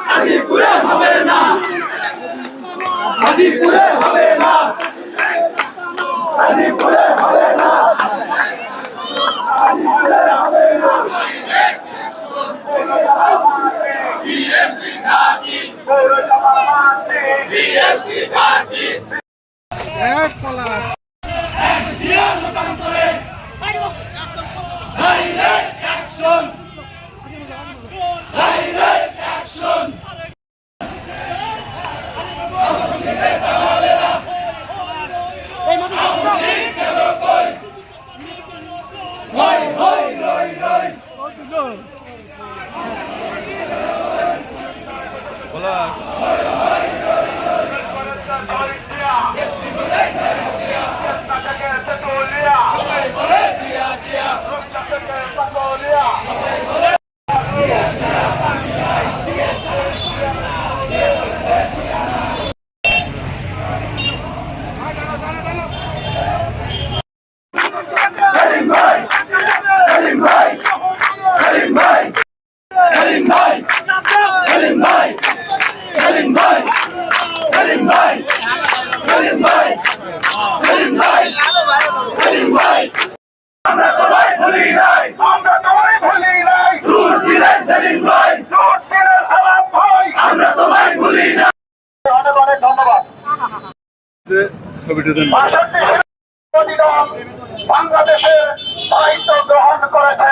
হাজিপুরে হবে না, হাজিপুরে হবে না, হাজিপুরে হবে না, হাজিপুরে হবে না। বিএনপি ঘাঁটি, বিএনপি ঘাঁটি। এক পলাশ এক জিয়া লোকান্তরে ডাইরেক্ট অ্যাকশন, ডাইরেক্ট অ্যাকশন। হই হই রই রই বলা আমরা তোমায় ভুলি নাই, আমরা তোমায় ভুলি নাই। দূর দিলেন সেলিম ভাই, দূর দিলেন সালাম ভাই, আমরা তোমায় ভুলি নাই। অনেক অনেক ধন্যবাদ। বাংলাদেশের দায়িত্ব গ্রহণ করেছে।